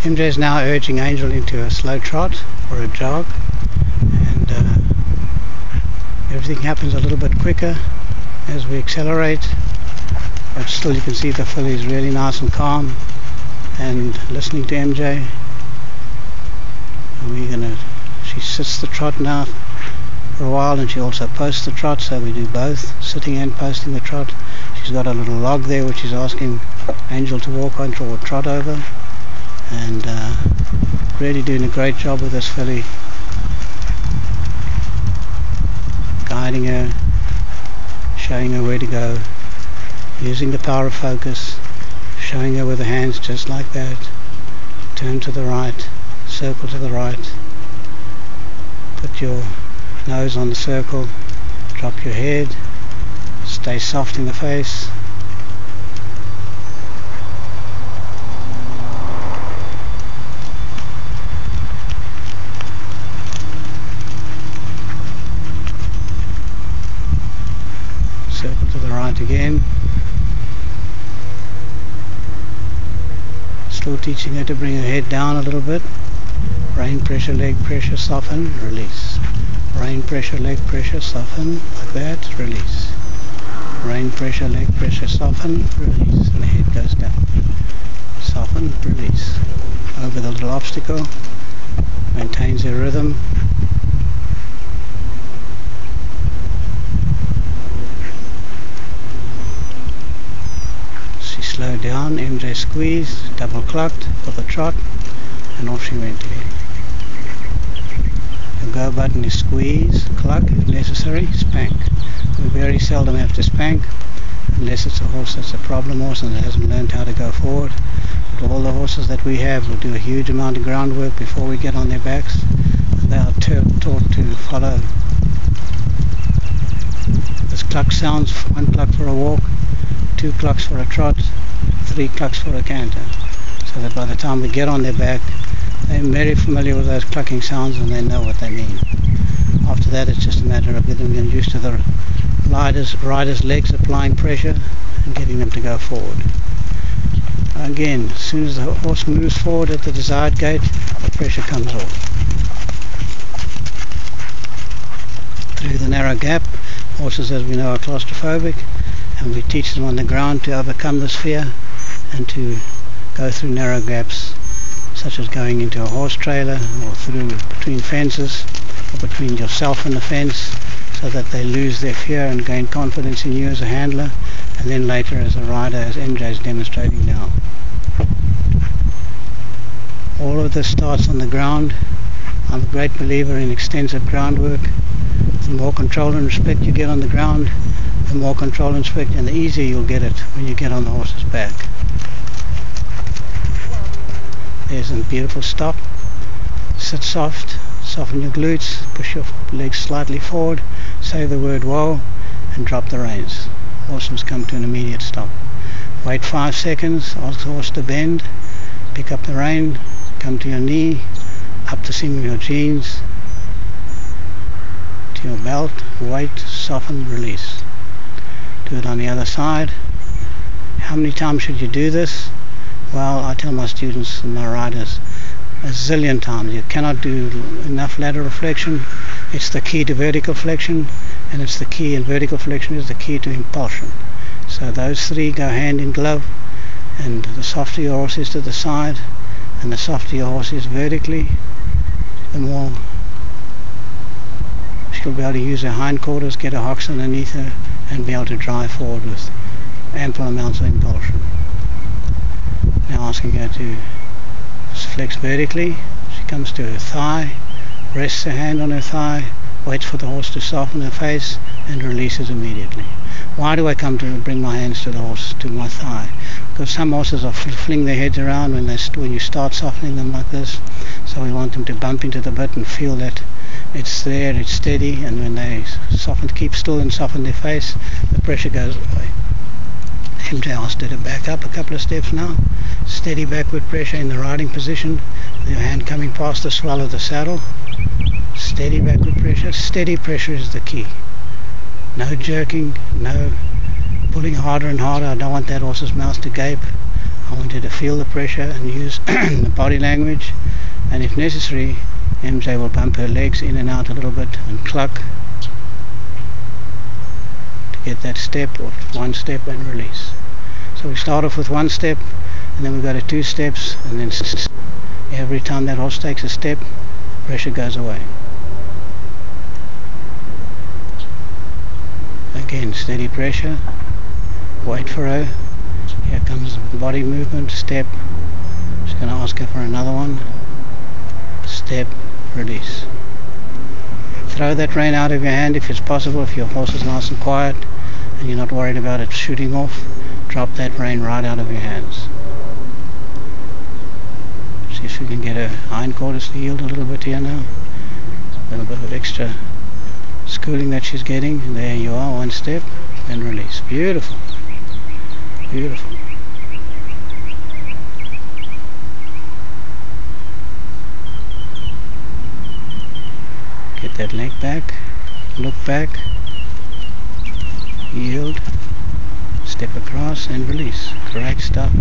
MJ is now urging Angel into a slow trot or a jog, and everything happens a little bit quicker as we accelerate, but still you can see the filly is really nice and calm and listening to MJ. And she sits the trot now for a while, and she also posts the trot, so we do both, sitting and posting the trot. She's got a little log there which she's asking Angel to walk on or trot over, and really doing a great job with this filly, guiding her, showing her where to go, using the power of focus, showing her with the hands just like that. Turn to the right, circle to the right, put your nose on the circle, drop your head, stay soft in the face. Circle to the right again. Still teaching her to bring her head down a little bit. Rein pressure, leg pressure, soften, release. Rein pressure, leg pressure, soften, like that, release. Rein pressure, leg pressure, soften, release. And the head goes down. Soften, release. Over the little obstacle. Maintains her rhythm. She slowed down, MJ squeezed, double clucked for the trot, and off she went again. The go button is squeeze, cluck, if necessary, spank. We very seldom have to spank unless it's a horse that's a problem horse and hasn't learned how to go forward. But all the horses that we have will do a huge amount of groundwork before we get on their backs. They are taught to follow this cluck sounds: 1 cluck for a walk, 2 clucks for a trot, 3 clucks for a canter, so that by the time we get on their back they're very familiar with those clucking sounds and they know what they mean. After that it's just a matter of getting them used to the rider's legs applying pressure and getting them to go forward. Again, as soon as the horse moves forward at the desired gait, the pressure comes off. Through the narrow gap, horses, as we know, are claustrophobic, and we teach them on the ground to overcome this fear and to go through narrow gaps, such as going into a horse trailer or through between fences or between yourself and the fence, so that they lose their fear and gain confidence in you as a handler, and then later as a rider, as MJ is demonstrating now. All of this starts on the ground. I'm a great believer in extensive groundwork. The more control and respect you get on the ground, the more control and respect and the easier you'll get it when you get on the horse's back. There's a beautiful stop. Sit soft, soften your glutes, push your legs slightly forward, say the word whoa, and drop the reins. Horse must come to an immediate stop. Wait 5 seconds, ask the horse to bend, pick up the rein, come to your knee, up the seam of your jeans, to your belt, wait, soften, release. Do it on the other side. How many times should you do this? Well, I tell my students and my riders a zillion times. You cannot do enough lateral flexion. It's the key to vertical flexion, and it's the key, and vertical flexion is the key to impulsion. So those 3 go hand in glove, and the softer your horse is to the side and the softer your horse is vertically, the more she'll be able to use her hindquarters, get her hocks underneath her, and be able to drive forward with ample amounts of impulsion. Now asking her to flex vertically. She comes to her thigh, rests her hand on her thigh, waits for the horse to soften her face, and releases immediately. Why do I come to bring my hands to the horse, to my thigh? Because some horses are fling their heads around when you start softening them like this. So we want them to bump into the bit and feel that it's there, it's steady, and when they keep still and soften their face, the pressure goes away. MJ asked her to back up a couple of steps now. Steady backward pressure in the riding position, with your hand coming past the swell of the saddle. Steady backward pressure. Steady pressure is the key. No jerking, no pulling harder and harder. I don't want that horse's mouth to gape. I want her to feel the pressure and use the body language, and if necessary MJ will bump her legs in and out a little bit and cluck to get that step, or one step and release. So we start off with one step, and then we go to two steps, and then every time that horse takes a step, pressure goes away. Again, steady pressure, wait for her. Here comes the body movement, step. Just going to ask her for another one. Step, release. Throw that rein out of your hand if it's possible. If your horse is nice and quiet and you're not worried about it shooting off, drop that rein right out of your hands. See if we can get her hindquarters to yield a little bit here now. A little bit of extra schooling that she's getting. And there you are, one step and release. Beautiful. Beautiful. Get that leg back, look back, yield, step across and release. Great stuff.